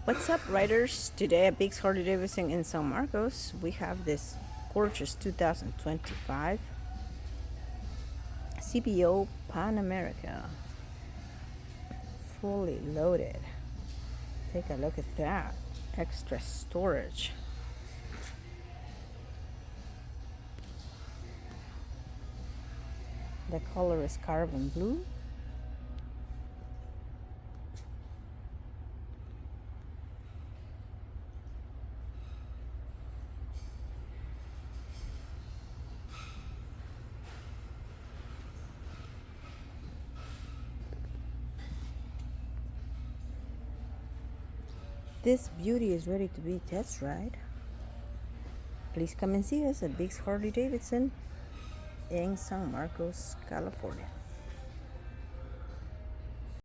What's up, riders? Today at Biggs Harley Davidson in San Marcos, we have this gorgeous 2025 CVO Pan America, fully loaded. Take a look at that. Extra storage. The color is carbon blue. This beauty is ready to be test ride. Please come and see us at Biggs Harley Davidson in San Marcos, California.